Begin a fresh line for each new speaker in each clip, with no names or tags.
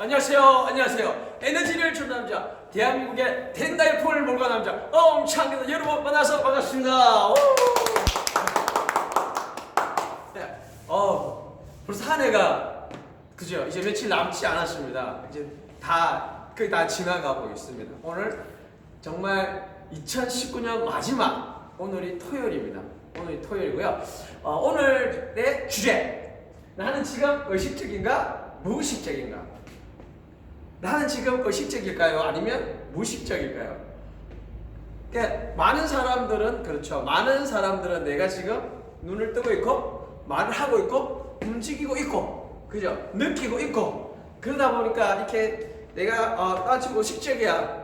안녕하세요. 안녕하세요. 에너지를 주는 남자, 대한민국의 덴다이폴을 몰고 간 남자 엄창기다. 여러분 만나서 반갑습니다. 오! 네. 벌써 한 해가 그죠? 이제 며칠 남지 않았습니다. 이제 거의 다 지나가고 있습니다. 오늘 정말 2019년 마지막 오늘이 토요일입니다. 오늘이 토요일이고요. 오늘의 주제, 나는 지금 의식적인가 무의식적인가? 나는 지금 의식적일까요? 아니면 무의식적일까요? 그러니까 많은 사람들은 그렇죠. 많은 사람들은 내가 지금 눈을 뜨고 있고 말을 하고 있고 움직이고 있고 그죠? 느끼고 있고 그러다 보니까 이렇게 내가 나 지금 의식적이야.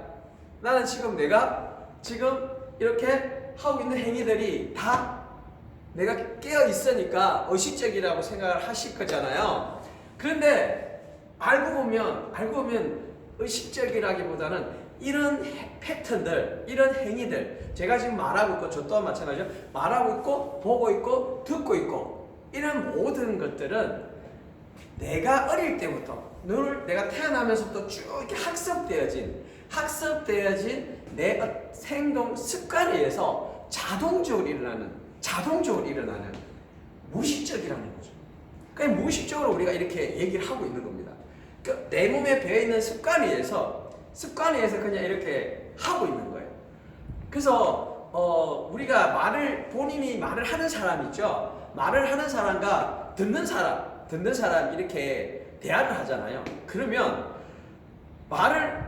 나는 지금 내가 지금 이렇게 하고 있는 행위들이 다 내가 깨어 있으니까 의식적이라고 생각을 하실 거잖아요. 그런데 알고 보면 의식적이라기보다는 이런 패턴들, 이런 행위들, 제가 지금 말하고 있고 저 또한 마찬가지죠. 말하고 있고 보고 있고 듣고 있고 이런 모든 것들은 내가 어릴 때부터 내가 태어나면서부터 쭉 이렇게 학습되어진 내 행동 습관에 의해서 자동적으로 일어나는 무의식적이라는 거죠. 그러니까 무의식적으로 우리가 이렇게 얘기를 하고 있는 겁니다. 그러니까 내 몸에 배어있는 습관에 의해서 그냥 이렇게 하고 있는 거예요. 그래서 우리가 본인이 말을 하는 사람 있죠. 말을 하는 사람과 듣는 사람 이렇게 대화를 하잖아요. 그러면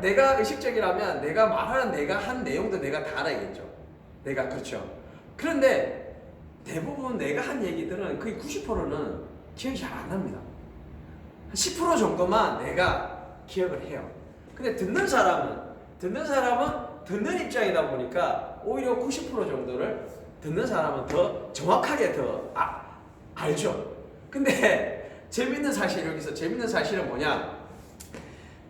내가 의식적이라면 내가 한 내용도 내가 다 알아야겠죠. 그렇죠. 그런데 대부분 내가 한 얘기들은 거의 90%는 기억이 잘 안 납니다. 10% 정도만 내가 기억을 해요. 근데 듣는 사람은 듣는 입장이다 보니까 오히려 90% 정도를 듣는 사람은 더 정확하게 알죠. 근데 여기서 재밌는 사실은 뭐냐?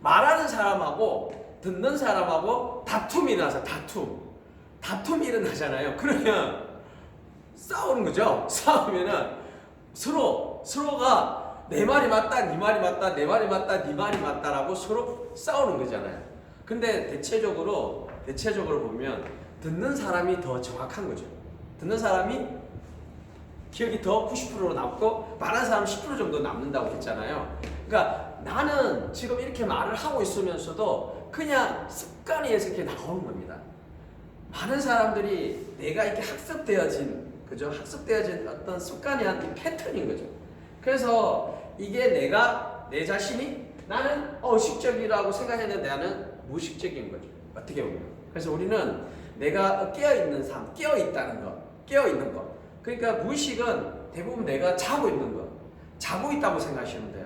말하는 사람하고 듣는 사람하고 다툼이 다툼이 일어나잖아요. 그러면 싸우는 거죠. 싸우면은 서로가 내 말이 맞다, 네 말이 맞다, 내 말이 맞다, 네 말이 맞다라고 서로 싸우는 거잖아요. 근데 대체적으로 보면 듣는 사람이 더 정확한 거죠. 듣는 사람이 기억이 더 90%로 남고 말하는 사람 10% 정도 남는다고 했잖아요. 그러니까 나는 지금 이렇게 말을 하고 있으면서도 그냥 습관에 의해서 이렇게 나오는 겁니다. 많은 사람들이 내가 이렇게 학습되어진 어떤 습관이 한 이 패턴인 거죠. 그래서 이게 내 자신이 나는 의식적이라고 생각했는데 나는 무의식적인 거죠. 어떻게 보면. 그래서 우리는 내가 깨어있는 거. 그러니까 무의식은 대부분 내가 자고 있는 거. 자고 있다고 생각하시면 돼요.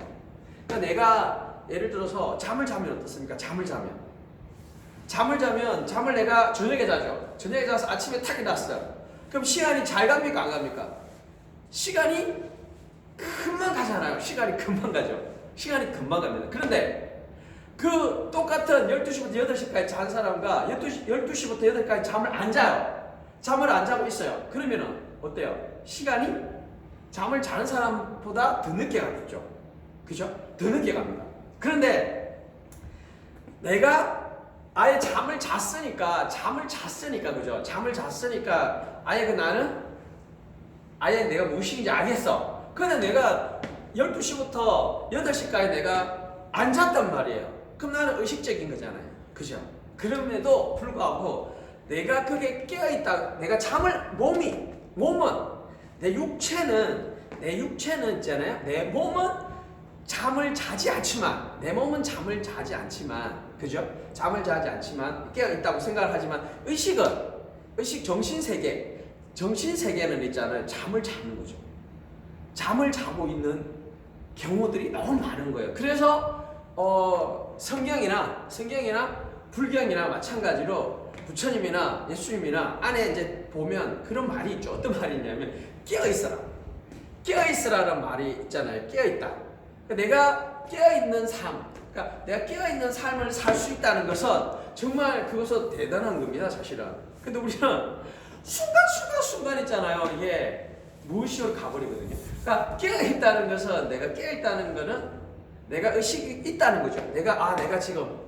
그러니까 내가 예를 들어서 잠을 자면 어떻습니까? 잠을 자면 내가 저녁에 자죠. 저녁에 자서 아침에 탁 일어났어요. 그럼 시간이 잘 갑니까? 안 갑니까? 시간이 금방 가잖아요. 시간이 금방 갑니다. 그런데 그 똑같은 12시부터 8시까지 잔 사람과 12시부터 8시까지 잠을 안 자요. 잠을 안 자고 있어요. 그러면은 어때요? 시간이 잠을 자는 사람보다 더 늦게 가겠죠. 그죠? 더 늦게 갑니다. 그런데 내가 아예 잠을 잤으니까 그죠? 잠을 잤으니까 아예 내가 무의식인지 알겠어. 근데 내가 12시부터 8시까지 내가 안 잤단 말이에요. 그럼 나는 의식적인 거잖아요. 그죠? 그럼에도 불구하고 내가 그게 깨어있다. 내가 내 육체는 있잖아요. 내 몸은 잠을 자지 않지만, 그죠? 잠을 자지 않지만, 깨어있다고 생각을 하지만, 정신세계는 있잖아요. 잠을 자는 거죠. 잠을 자고 있는 경우들이 너무 많은 거예요. 그래서 성경이나 불경이나 마찬가지로 부처님이나 예수님이나 안에 이제 보면 그런 말이 있죠. 어떤 말이 있냐면 깨어있으라는 말이 있잖아요. 깨어있다. 내가 깨어있는 삶을 살 수 있다는 것은 정말 그것은 대단한 겁니다. 사실은. 근데 우리는 순간 있잖아요. 이게 무의식으로 가버리거든요. 그러니까 깨어있다는 것은 내가 깨어있다는 거는 내가 의식이 있다는 거죠. 내가 지금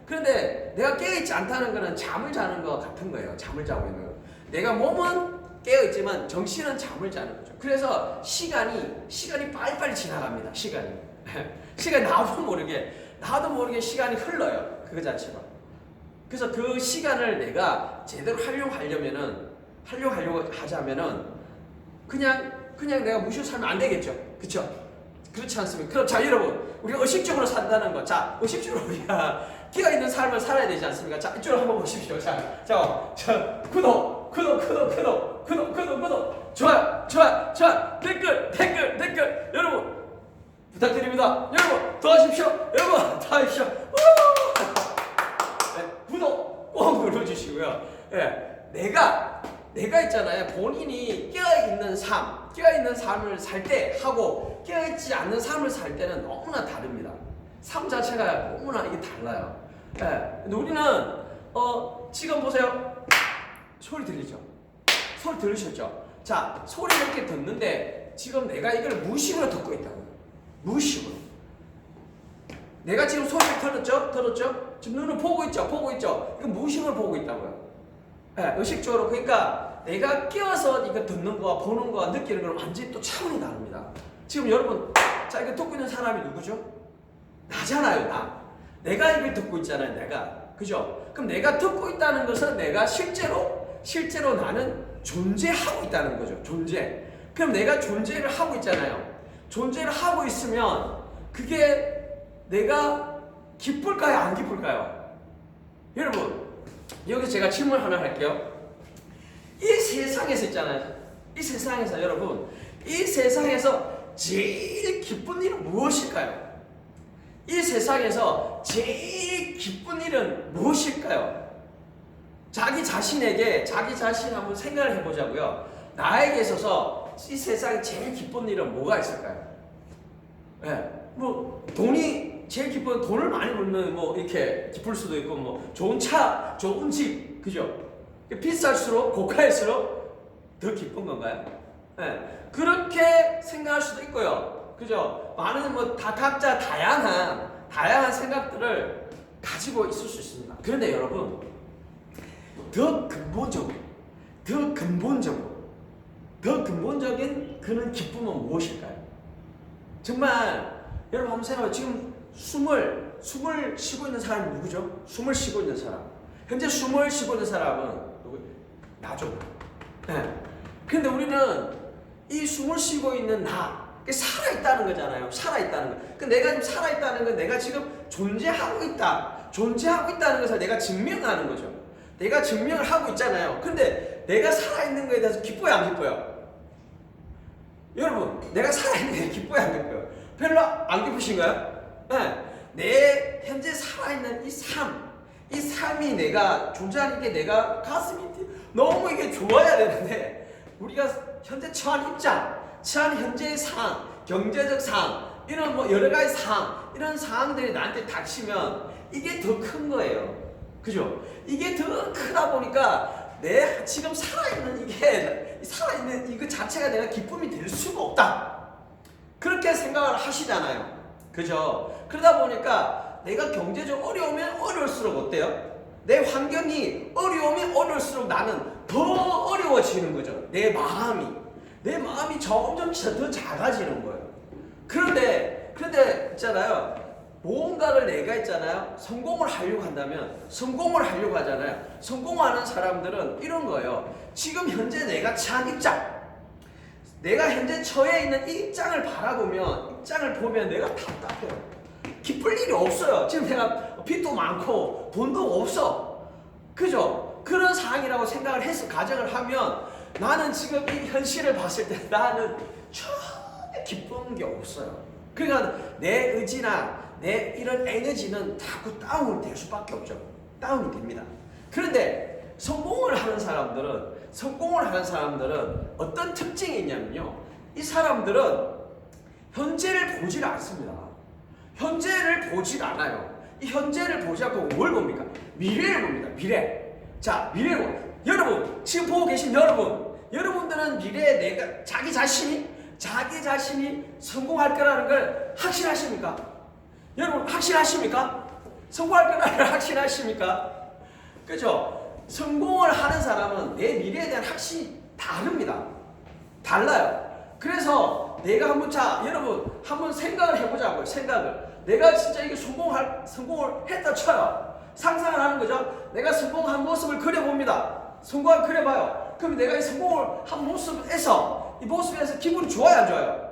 그런데 내가 깨어있지 않다는 거는 잠을 자는 거 같은 거예요. 잠을 자고 있는 거. 내가 몸은 깨어있지만 정신은 잠을 자는 거죠. 그래서 시간이 빨리빨리 지나갑니다. 시간이 나도 모르게 시간이 흘러요. 그거 자체가. 그래서 그 시간을 내가 제대로 활용하려고 하자면은 그냥 내가 무시하고 살면 안 되겠죠. 그렇죠? 그렇지 않습니까? 그럼 자 여러분, 우리가 의식적으로 산다는 거, 자 의식적으로 우리가 끼어 있는 삶을 살아야 되지 않습니까? 자 이쪽으로 한번 보십시오. 자 구독, 좋아요, 댓글 여러분 부탁드립니다. 여러분 도와주십시오. 네, 구독 꼭 눌러주시고요. 네, 내가 있잖아요. 본인이 깨어있는 삶을 살 때 하고 깨어있지 않는 삶을 살 때는 너무나 다릅니다. 삶 자체가 너무나 이게 달라요. 네, 우리는 지금 보세요. 소리 들리죠? 소리 들으셨죠? 자, 소리 이렇게 듣는데 지금 내가 이걸 무식으로 듣고 있다고요. 무식으로. 내가 지금 소리를 들었죠? 지금 눈을 보고 있죠? 이거 무식으로 보고 있다고요. 네, 의식적으로. 그러니까 내가 끼어서 이거 듣는 거와 보는 거와 느끼는 거는 완전히 또 차원이 다릅니다. 지금 여러분, 자 이거 듣고 있는 사람이 누구죠? 나잖아요. 내가 이걸 듣고 있잖아요. 그죠? 그럼 내가 듣고 있다는 것은 내가 실제로 나는 존재하고 있다는 거죠. 존재. 그럼 내가 존재를 하고 있잖아요. 존재를 하고 있으면 그게 내가 기쁠까요? 안 기쁠까요? 여러분, 여기서 제가 질문 하나 할게요. 이 세상에서 있잖아요. 이 세상에서 여러분, 이 세상에서 제일 기쁜 일은 무엇일까요? 이 세상에서 제일 기쁜 일은 무엇일까요? 자기 자신 한번 생각을 해보자고요. 나에게 있어서 이 세상에 제일 기쁜 일은 뭐가 있을까요? 네, 뭐 돈이 제일 기쁜, 돈을 많이 벌면 뭐 이렇게 기쁠 수도 있고, 뭐 좋은 차, 좋은 집, 그죠? 비쌀수록 고가일수록 더 기쁜 건가요? 네, 그렇게 생각할 수도 있고요. 그죠? 많은 뭐 다 각자 다양한 생각들을 가지고 있을 수 있습니다. 그런데 여러분, 더 근본적인 그런 기쁨은 무엇일까요? 정말 여러분 한번 생각해봐요. 지금 숨을 쉬고 있는 사람이 누구죠? 숨을 쉬고 있는 사람. 현재 숨을 쉬고 있는 사람은 누구? 나죠. 네. 근데 우리는 이 숨을 쉬고 있는 살아있다는 거잖아요. 살아있다는 거. 그 내가 지금 살아있다는 건 내가 지금 존재하고 있다는 것을 내가 증명하는 거죠. 내가 증명을 하고 있잖아요. 근데 내가 살아있는 거에 대해서 기뻐요, 안 기뻐요? 여러분, 내가 살아있는 게 기뻐요, 안 기뻐요? 별로 안 기쁘신가요? 네. 내 현재 살아있는 이 삶이 내가 존재하는 게 내가 가슴이 너무 이게 좋아야 되는데, 우리가 현재 처한 현재의 상황, 경제적 상황, 이런 뭐 여러 가지 상황, 이런 상황들이 나한테 닥치면 이게 더 큰 거예요. 그죠? 이게 더 크다 보니까 내 지금 살아있는 이거 자체가 내가 기쁨이 될 수가 없다. 그렇게 생각을 하시잖아요. 그죠? 그러다 보니까 내가 경제적 어려우면 어려울수록 어때요? 내 환경이 어려우면 어려울수록 나는 더 어려워지는 거죠. 내 마음이 점점 더 작아지는 거예요. 그런데 있잖아요. 무언가를 내가 있잖아요. 성공을 하려고 하잖아요. 성공하는 사람들은 이런 거예요. 지금 현재 내가 처한 입장, 내가 현재 처해 있는 이 입장을 보면 내가 답답해요. 기쁠 일이 없어요. 지금 내가 빚도 많고 돈도 없어. 그죠? 그런 상황이라고 생각을 해서 가정을 하면 나는 지금 이 현실을 봤을 때 나는 전혀 기쁜 게 없어요. 그러니까 내 의지나 내 이런 에너지는 자꾸 다운이 될 수밖에 없죠. 다운이 됩니다. 그런데 성공을 하는 사람들은 어떤 특징이 있냐면요. 이 사람들은 현재를 보질 않습니다. 현재를 보질 않아요. 이 현재를 보지 않고 뭘 봅니까? 미래를 봅니다. 미래. 자, 미래를 봅니다. 여러분, 지금 보고 계신 여러분들은 미래에 내가 자기 자신이 성공할 거라는 걸 확신하십니까? 여러분 확신하십니까? 성공할 거라는 확신하십니까? 그죠? 성공을 하는 사람은 내 미래에 대한 확신이 다릅니다. 달라요. 그래서 내가 한번 여러분 한번 생각을 해보자고요. 생각을. 내가 진짜 이게 성공을 했다 쳐요. 상상을 하는 거죠. 내가 성공한 모습을 그려봅니다. 성공을 그려봐요. 그럼 내가 이 성공을 한 모습에서 이 모습에서 기분이 좋아요, 안 좋아요?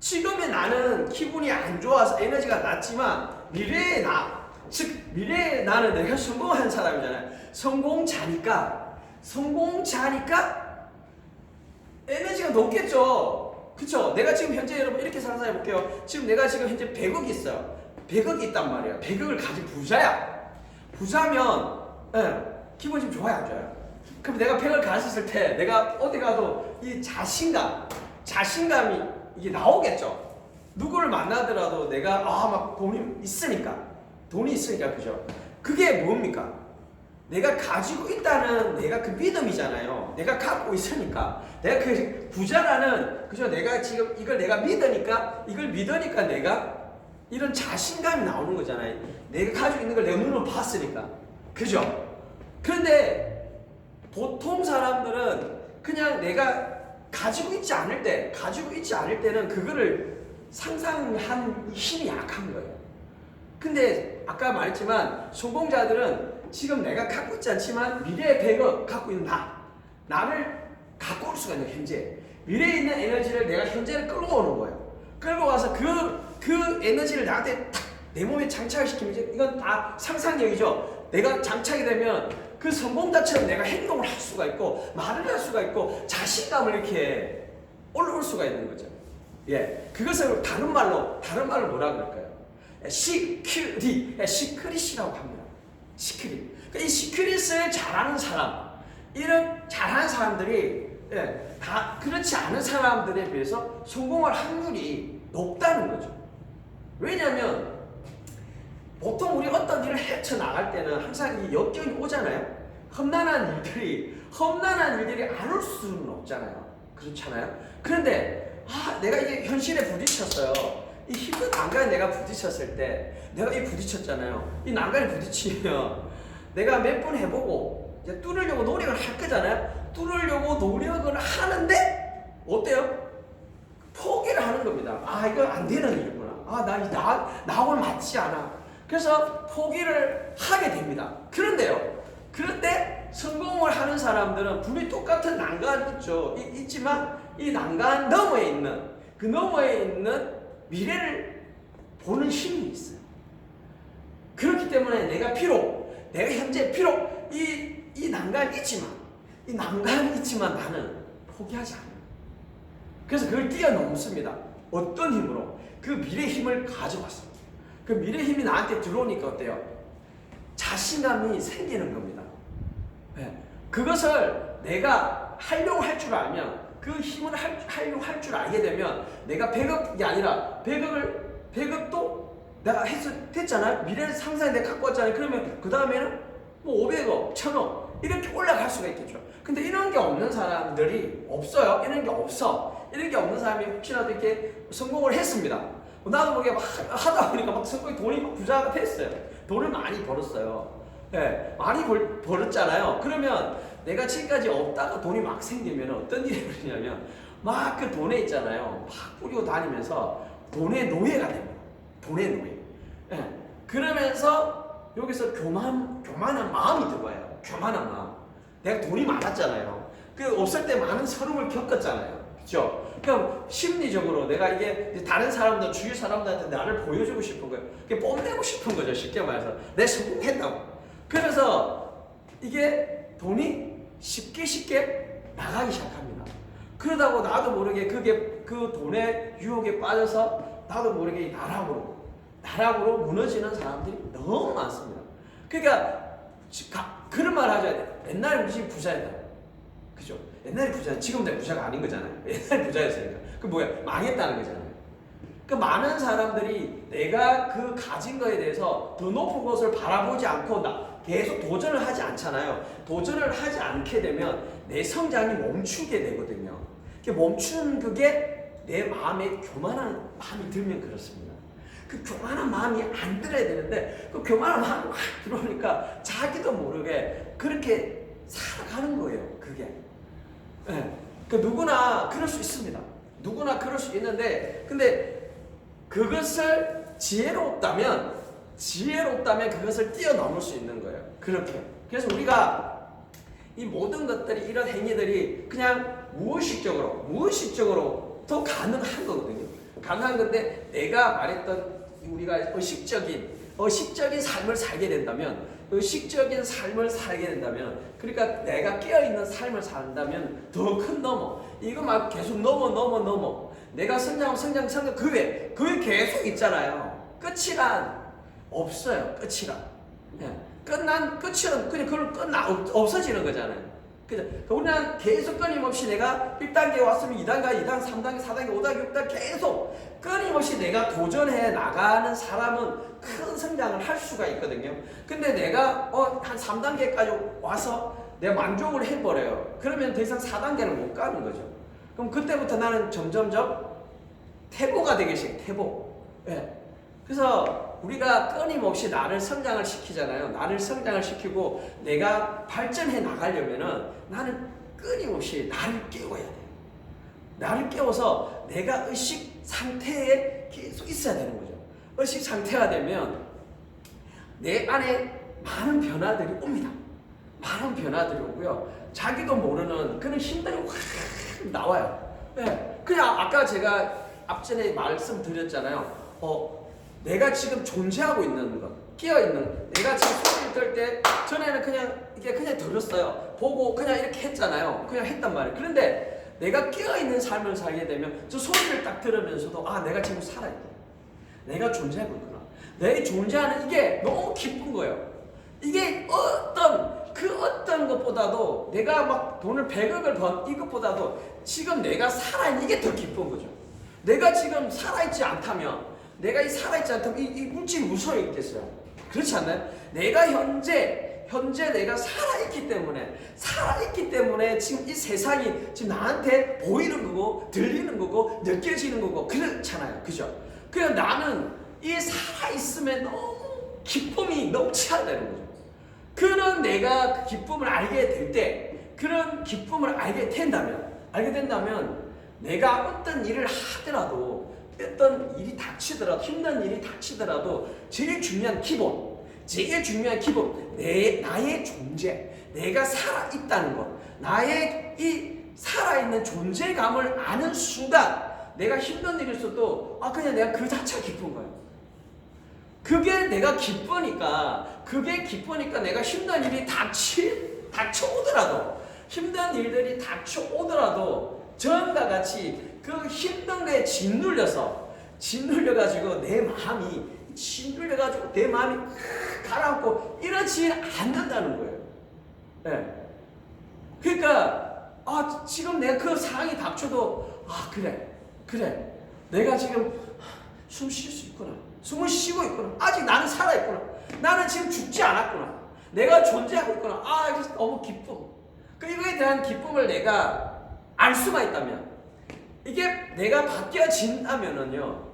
지금의 나는 기분이 안 좋아서 에너지가 낮지만 미래의 나, 즉 미래의 나는 내가 성공한 사람이잖아요. 성공자니까 에너지가 높겠죠. 그쵸? 내가 지금 현재 여러분 이렇게 상상해 볼게요. 지금 내가 지금 현재 100억이 있어요. 100억이 있단 말이에요. 100억을 가진 부자야. 부자면 기분이 좀 좋아요, 안 좋아요? 그럼 내가 100억을 가졌을 때 내가 어디 가도 이 자신감이 이게 나오겠죠. 누구를 만나더라도 내가 막 돈이 있으니까 그죠? 그게 뭡니까? 내가 가지고 있다는 내가 그 믿음이잖아요. 내가 갖고 있으니까 내가 그 부자라는 그죠? 내가 지금 이걸 내가 믿으니까 내가 이런 자신감이 나오는 거잖아요. 내가 가지고 있는 걸 내 눈으로 봤으니까 그죠? 그런데 보통 사람들은 그냥 내가 가지고 있지 않을 때는 그거를 상상한 힘이 약한 거예요. 근데 아까 말했지만 성공자들은 지금 내가 갖고 있지 않지만 미래의 100억 갖고 있는 나를 갖고 올 수가 있는 현재 미래에 있는 에너지를 내가 현재를 끌고 오는 거예요. 끌고 와서 그 에너지를 나한테 탁 내 몸에 장착을 시키면 이건 다 상상력이죠. 내가 장착이 되면 그 성공자처럼 내가 행동을 할 수가 있고 말을 할 수가 있고 자신감을 이렇게 올라올 수가 있는 거죠. 예, 그것을 다른 말로 뭐라 그럴까요? 시크릿이라고 합니다. 시크릿. 그러니까 이 시크릿을 잘하는 사람, 이런 잘하는 사람들이 다 그렇지 않은 사람들에 비해서 성공할 확률이 높다는 거죠. 왜냐하면 보통 우리 어떤 일을 헤쳐나갈 때는 항상 이 역경이 오잖아요. 험난한 일들이 안 올 수는 없잖아요. 그렇잖아요. 그런데 내가 이게 현실에 부딪혔어요. 이 힘든 난간에 내가 부딪혔을 때 내가 부딪혔잖아요. 이 난간에 부딪히면 내가 몇 번 해보고 이제 뚫으려고 노력을 할 거잖아요. 뚫으려고 노력을 하는데 어때요? 포기를 하는 겁니다. 이거 안 되는 일이구나. 나하고는 맞지 않아. 그래서 포기를 하게 됩니다. 그런데 성공을 하는 사람들은 분명히 똑같은 난간 있지만 이 난간 너머에 있는 미래를 보는 힘이 있어요. 그렇기 때문에 내가 현재 이 난간이 있지만 나는 포기하지 않아요. 그래서 그걸 뛰어넘습니다. 어떤 힘으로? 그 미래 힘을 가져왔습니다. 그 미래 힘이 나한테 들어오니까 어때요? 자신감이 생기는 겁니다. 그것을 내가 하려고 할 줄 알면 그 힘을 하려고 할 줄 알게 되면 내가 100억이 아니라 100억도 내가 됐잖아요. 미래를 상상해 내가 갖고 왔잖아요. 그러면 그 다음에는 뭐 500억, 1000억 이렇게 올라갈 수가 있겠죠. 근데 이런 게 없는 사람들이 없어요. 이런 게 없는 사람이 혹시라도 이렇게 성공을 했습니다. 나도 모르게 막 하다 보니까 막 돈이 막 부자가 됐어요. 돈을 많이 벌었어요. 많이 벌었잖아요. 그러면 내가 지금까지 없다가 돈이 막 생기면 어떤 일이 벌어지냐면 막 그 돈에 있잖아요. 막 뿌리고 다니면서 돈의 노예가 됩니다. 돈의 노예. 그러면서 여기서 교만한 마음이 들어와요. 교만한 마음. 내가 돈이 많았잖아요. 그 없을 때 많은 서름을 겪었잖아요. 그렇죠? 그럼 심리적으로 내가 이게 다른 사람들, 주위 사람들한테 나를 보여주고 싶은 거예요. 이게 뽐내고 싶은 거죠. 쉽게 말해서. 내가 성공했다고. 그래서 이게 돈이 쉽게 나가기 시작합니다. 그러다고 나도 모르게 그 돈의 유혹에 빠져서 나도 모르게 나락으로 무너지는 사람들이 너무 많습니다. 그러니까 그런 말 하죠. 옛날에 우리 집 부자였다. 그죠? 옛날에 부자, 지금 내 부자가 아닌 거잖아요. 옛날에 부자였으니까. 그 뭐야? 망했다는 거잖아요. 그 많은 사람들이 내가 그 가진 거에 대해서 더 높은 것을 바라보지 않고 계속 도전을 하지 않잖아요. 도전을 하지 않게 되면 내 성장이 멈추게 되거든요. 멈춘 그게 내 마음에 교만한 마음이 들면 그렇습니다. 그 교만한 마음이 안 들어야 되는데 그 교만한 마음이 확 들어오니까 자기도 모르게 그렇게 살아가는 거예요. 그게. 네. 그 누구나 그럴 수 있습니다. 누구나 그럴 수 있는데 근데 그것을 지혜롭다면 그것을 뛰어넘을 수 있는 거예요. 그렇게. 그래서 우리가 이 모든 것들이 이런 행위들이 그냥 무의식적으로 더 가능한 거거든요. 가능한 건데 내가 말했던 우리가 의식적인 삶을 살게 된다면 그러니까 내가 깨어있는 삶을 산다면 더 큰 넘어 이거 말고 계속 넘어 내가 성장 그게 계속 있잖아요. 끝이란 없어요. 끝이란 끝은 그냥 없어지는 거잖아요. 그죠? 우리는 계속 끊임없이 내가 1단계 왔으면 2단계, 2단, 3단계, 4단계, 5단계, 6단계 계속 끊임없이 내가 도전해 나가는 사람은 큰 성장을 할 수가 있거든요. 근데 내가 한 3단계까지 와서 내가 만족을 해버려요. 그러면 더 이상 4단계를 못 가는 거죠. 그럼 그때부터 나는 점점점 태보가 되기 시작해요. 태보. 예. 그래서 우리가 끊임없이 나를 성장을 시키잖아요. 나를 성장을 시키고 내가 발전해 나가려면은 나는 끊임없이 나를 깨워야 돼요. 나를 깨워서 내가 의식 상태에 계속 있어야 되는 거죠. 의식 상태가 되면 내 안에 많은 변화들이 옵니다. 많은 변화들이 오고요. 자기도 모르는 그런 힘들이 확 나와요. 네. 그냥 아까 제가 앞전에 말씀드렸잖아요. 내가 지금 존재하고 있는 것, 깨어있는, 내가 지금 소리를 들 때, 전에는 그냥 들었어요. 보고 그냥 이렇게 했잖아요. 그냥 했단 말이에요. 그런데 내가 깨어있는 삶을 살게 되면 저 소리를 딱 들으면서도 내가 지금 살아있다. 내가 존재하고 있구나. 내 존재하는 이게 너무 기쁜 거예요. 이게 어떤 것보다도 내가 막 돈을 100억을 번 이것보다도 지금 내가 살아있는 이게 더 기쁜 거죠. 내가 지금 살아있지 않다면 이 물질이 무슨 소용이 있겠어요? 그렇지 않나요? 내가 현재 내가 살아있기 때문에 지금 이 세상이 지금 나한테 보이는 거고 들리는 거고 느껴지는 거고 그렇잖아요. 그죠? 그래서 나는 이 살아있음에 너무 기쁨이 넘쳐야 되는 거죠. 그런 내가 그 기쁨을 알게 된다면 내가 어떤 일을 하더라도 어떤 일이 닥치더라도 힘든 일이 닥치더라도 제일 중요한 기본 나의 존재, 내가 살아있다는 것, 나의 이 살아있는 존재감을 아는 순간 내가 힘든 일이 있어도 그냥 내가 그 자체가 기쁜 거예요. 그게 내가 기쁘니까 내가 힘든 일이 힘든 일들이 닥쳐오더라도 전과 같이 그 힘든 거에 짓눌려가지고 내 마음이 가라앉고 이러지 않는다는 거예요. 네. 그러니까 지금 내가 그 상황이 닥쳐도 그래 내가 지금 숨 쉴 수 있구나. 숨을 쉬고 있구나. 아직 나는 살아있구나. 나는 지금 죽지 않았구나. 내가 존재하고 있구나. 이게 너무 기쁨. 이거에 대한 기쁨을 내가 알 수가 있다면 이게 내가 바뀌어진다면은요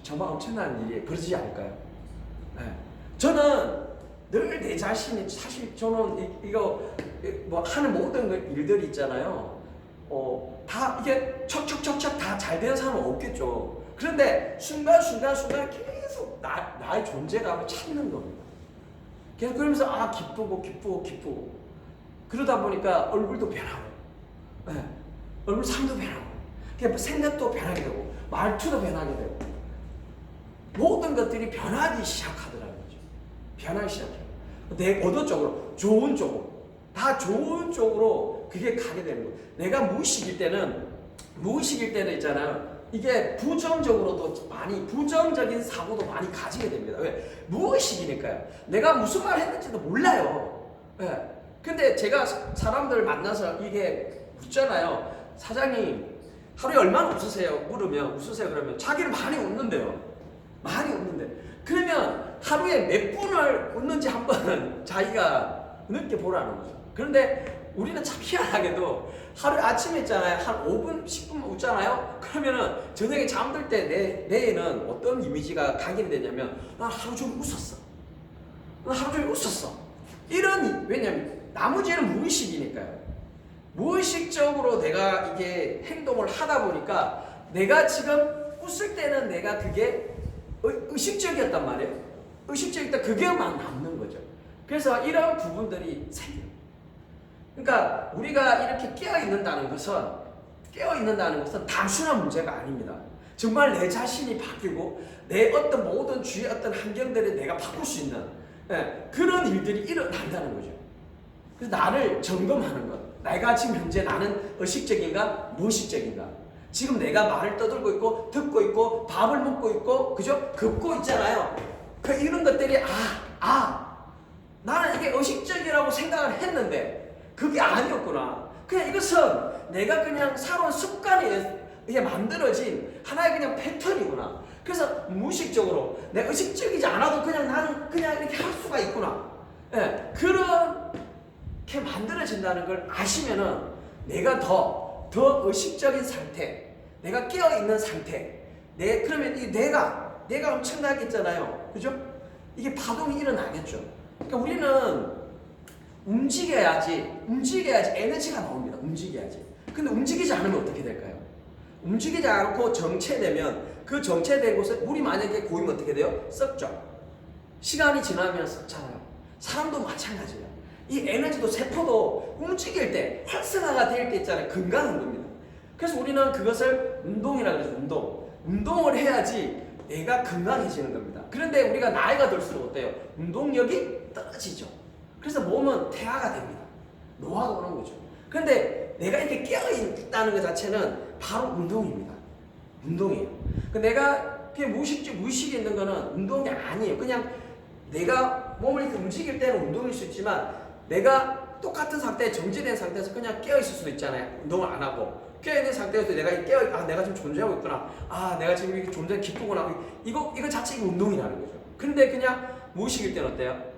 정말 엄청난 일이 벌어지지 않을까요? 네. 저는 늘 내 자신이 사실 저는 이거 뭐 하는 모든 일들이 있잖아요. 다 이게 척척척척 다 잘 되는 사람은 없겠죠. 그런데 순간 계속 나의 존재감을 찾는 겁니다. 계속 그러면서 기쁘고 그러다 보니까 얼굴도 변하고, 네. 얼굴 상도 변하고, 생각도 변하게 되고, 말투도 변하게 되고, 모든 것들이 변하기 시작하더라는 거죠. 변하기 시작해요. 어떤 쪽으로? 좋은 쪽으로. 다 좋은 쪽으로 그게 가게 되는 거예요. 내가 무의식일 때는 있잖아요. 이게 부정적인 사고도 많이 가지게 됩니다. 왜? 무의식이니까요. 내가 무슨 말 했는지도 몰라요. 네. 근데 제가 사람들 만나서 이게 묻잖아요. 사장님, 하루에 얼마나 웃으세요? 그러면 자기는 많이 웃는데요. 그러면 하루에 몇 분을 웃는지 한번 자기가 느껴보라는 거죠. 그런데 우리는 참 희한하게도 하루에 아침에 있잖아요. 한 5분, 10분 웃잖아요. 그러면은 저녁에 잠들 때 뇌에는 어떤 이미지가 각인이 되냐면 난 하루 종일 웃었어. 난 하루 종일 웃었어. 왜냐면 나머지는 무의식이니까요. 무의식적으로 내가 이게 행동을 하다 보니까 내가 지금 웃을 때는 내가 그게 의식적이었단 말이에요. 의식적이다 그게 막 남는 거죠. 그래서 이런 부분들이 생겨요. 그러니까 우리가 이렇게 깨어있는다는 것은 단순한 문제가 아닙니다. 정말 내 자신이 바뀌고 내 어떤 모든 주위의 어떤 환경들을 내가 바꿀 수 있는 그런 일들이 일어난다는 거죠. 그래서 나를 점검하는 것. 내가 지금 현재 나는 의식적인가 무의식적인가. 지금 내가 말을 떠들고 있고 듣고 있고 밥을 먹고 있고 그죠? 걷고 있잖아요. 이런 것들이 나는 이게 의식적이라고 생각을 했는데 그게 아니었구나. 그냥 이것은 내가 그냥 살아온 습관에 이게 만들어진 하나의 그냥 패턴이구나. 그래서 무의식적으로 내 의식적이지 않아도 그냥 나는 그냥 이렇게 할 수가 있구나. 그렇게 만들어진다는 걸 아시면은 내가 더 의식적인 상태, 내가 깨어있는 상태, 그러면 내가 엄청나게 있잖아요. 그죠? 이게 파동이 일어나겠죠. 그러니까 우리는 움직여야지 에너지가 나옵니다. 움직여야지. 근데 움직이지 않으면 어떻게 될까요? 움직이지 않고 정체되면 그 정체된 곳에 물이 만약에 고이면 어떻게 돼요? 썩죠. 시간이 지나면 썩잖아요. 사람도 마찬가지예요. 이 에너지도 세포도 움직일 때 활성화가 될 때 있잖아요. 건강한 겁니다. 그래서 우리는 그것을 운동이라고 그러죠. 운동을 해야지 내가 건강해지는 겁니다. 그런데 우리가 나이가 들수록 어때요? 운동력이 떨어지죠. 그래서 몸은 퇴화가 됩니다. 노화가 오는 거죠. 그런데 내가 이렇게 깨어있다는 것 자체는 바로 운동입니다. 운동이에요. 내가 그냥 무의식에 있는 거는 운동이 아니에요. 그냥 내가 몸을 이렇게 움직일 때는 운동일 수 있지만 내가 똑같은 상태에 정지된 상태에서 그냥 깨어있을 수도 있잖아요. 운동을 안 하고. 깨어있는 상태에서 내가 내가 지금 존재하고 있구나. 내가 지금 이렇게 존재 기쁘구나. 이거 자체 이거 운동이라는 거죠. 근데 그냥 무의식일 때는 어때요?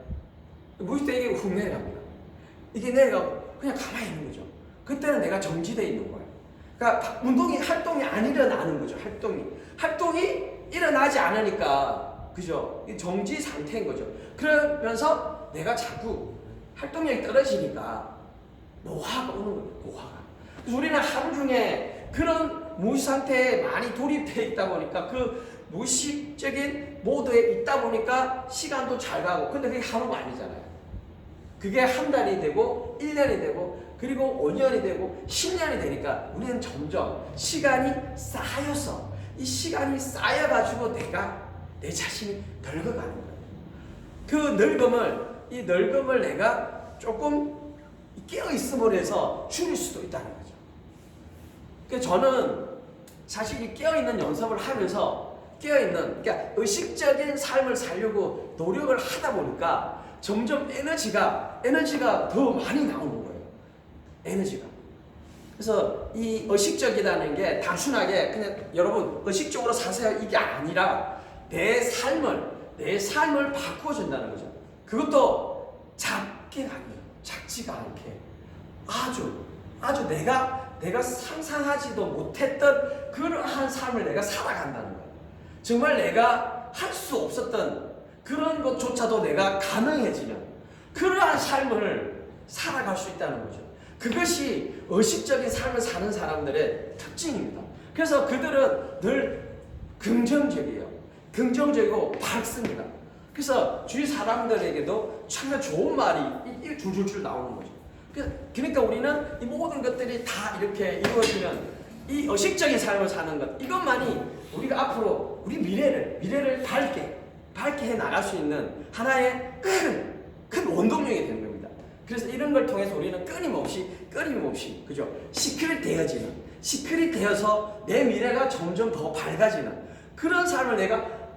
무의식 때 이게 훅 내려갑니다. 이게 내려가고 그냥 가만히 있는 거죠. 그때는 내가 정지되어 있는 거예요. 그러니까 활동이 안 일어나는 거죠. 활동이 일어나지 않으니까 그죠? 정지 상태인 거죠. 그러면서 내가 자꾸 활동력이 떨어지니까 노화가 오는 거예요. 노화가. 그래서 우리는 하루 중에 그런 무의식 상태에 많이 돌입되어 있다 보니까 그 무의식적인 모드에 있다 보니까 시간도 잘 가고 근데 그게 하루가 아니잖아요. 그게 한 달이 되고 1년이 되고 그리고 5년이 되고 10년이 되니까 우리는 점점 시간이 쌓여서 이 시간이 쌓여가지고 내 자신이 늙어가는 거예요. 이 늙음을 내가 조금 깨어있음으로 해서 줄일 수도 있다는 거죠. 그러니까 저는 사실 이 깨어있는 연습을 하면서 그러니까 의식적인 삶을 살려고 노력을 하다 보니까 점점 에너지가 더 많이 나오는 거예요. 에너지가. 그래서 이 의식적이라는 게 단순하게 그냥 여러분 의식적으로 사세요 이게 아니라 내 삶을 바꿔준다는 거죠. 그것도 작지가 않게 아주 내가 상상하지도 못했던 그러한 삶을 내가 살아간다는 거예요. 정말 내가 할 수 없었던 그런 것조차도 내가 가능해지는 그러한 삶을 살아갈 수 있다는 거죠. 그것이 의식적인 삶을 사는 사람들의 특징입니다. 그래서 그들은 늘 긍정적이고 밝습니다. 그래서 주위 사람들에게도 참 좋은 말이 줄줄줄 나오는 거죠. 그러니까 우리는 이 모든 것들이 다 이렇게 이루어지면 이 의식적인 삶을 사는 것 이것만이 우리가 앞으로 우리 미래를 밝게 해 나갈 수 있는 하나의 큰 원동력이 되는 겁니다. 그래서 이런 걸 통해서 우리는 끊임없이 그죠? 시크릿 되어서 내 미래가 점점 더 밝아지는 그런 삶을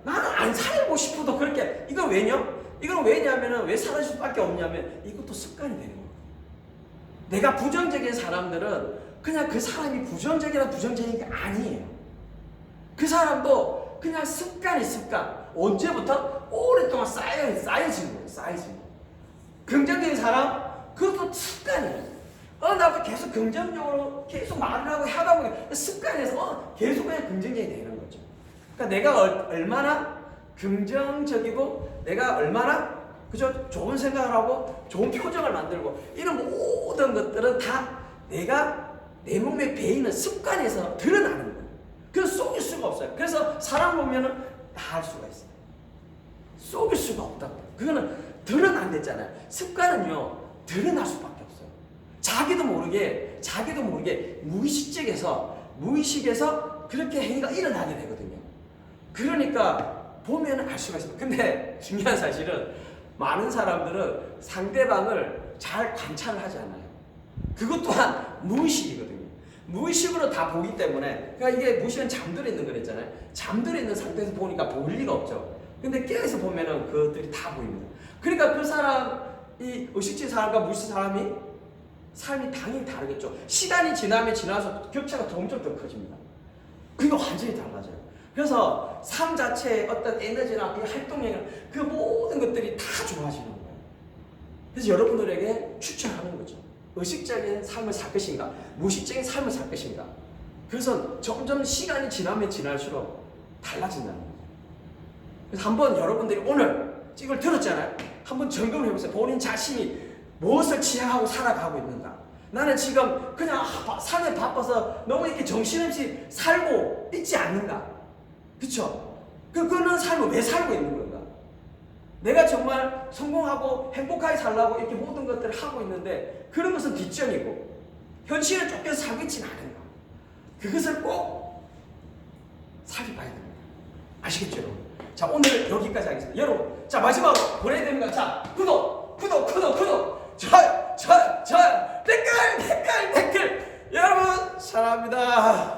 나는 안 살고 싶어도 그렇게 이건 왜냐면은 왜 살아갈 수밖에 없냐면 이것도 습관이 되는 거예요. 내가 부정적인 사람들은 그냥 그 사람이 부정적인 게 아니에요. 그 사람도 그냥 습관. 언제부터? 오랫동안 쌓여진 거예요. 긍정적인 사람, 그것도 습관이에요. 나도 계속 긍정적으로 계속 말을 하고 하다 보니까 습관에서 계속 그냥 긍정적이 되는 거죠. 그러니까 내가 얼마나 긍정적이고 내가 얼마나 그죠? 좋은 생각을 하고 좋은 표정을 만들고 이런 모든 것들은 다 내가 내 몸에 배이는 습관에서 드러나는 거예요. 그래서 속일 수가 없어요. 그래서 사람 보면은 다 할 수가 있어요. 속일 수가 없다고. 그거는 드러난댔잖아요. 습관은요 드러날 수밖에 없어요. 자기도 모르게 무의식에서 그렇게 행위가 일어나게 되거든요. 그러니까 보면 알 수가 있어요. 근데 중요한 사실은 많은 사람들은 상대방을 잘 관찰을 하지 않아요. 그것 또한 무의식이거든요. 무의식으로 다 보기 때문에, 그러니까 이게 무의식은 잠들어 있는 거랬잖아요. 잠들어 있는 상태에서 보니까 보일 리가 없죠. 근데 깨어서 보면은 그것들이 다 보입니다. 그러니까 그 사람, 이 의식적인 사람과 무의식 사람이 삶이 당연히 다르겠죠. 시간이 지나면 지나서 격차가 점점 더 커집니다. 그게 완전히 달라져요. 그래서 삶 자체의 어떤 에너지나 그 활동량, 그 모든 것들이 다 좋아지는 거예요. 그래서 여러분들에게 추천하는 거죠. 의식적인 삶을 살 것인가, 무의식적인 삶을 살 것인가. 그래서 점점 시간이 지나면 지날수록 달라진다는 거예요. 그래서 한번 여러분들이 오늘 이걸 들었잖아요. 한번 점검을 해보세요. 본인 자신이 무엇을 지향하고 살아가고 있는가. 나는 지금 그냥 삶에 바빠서 너무 이렇게 정신없이 살고 있지 않는가. 그쵸? 그거는 삶을 왜 살고 있는 건가? 내가 정말 성공하고 행복하게 살라고 이렇게 모든 것들을 하고 있는데 그런 것은 뒷전이고 현실에 쫓겨서 살고 있지는 않은가. 그것을 꼭 살펴봐야 됩니다. 아시겠죠, 여러분? 자, 오늘 여기까지 하겠습니다. 여러분, 자, 마지막으로 보내야 되는 거, 자, 구독, 좋아요, 댓글. 여러분, 사랑합니다.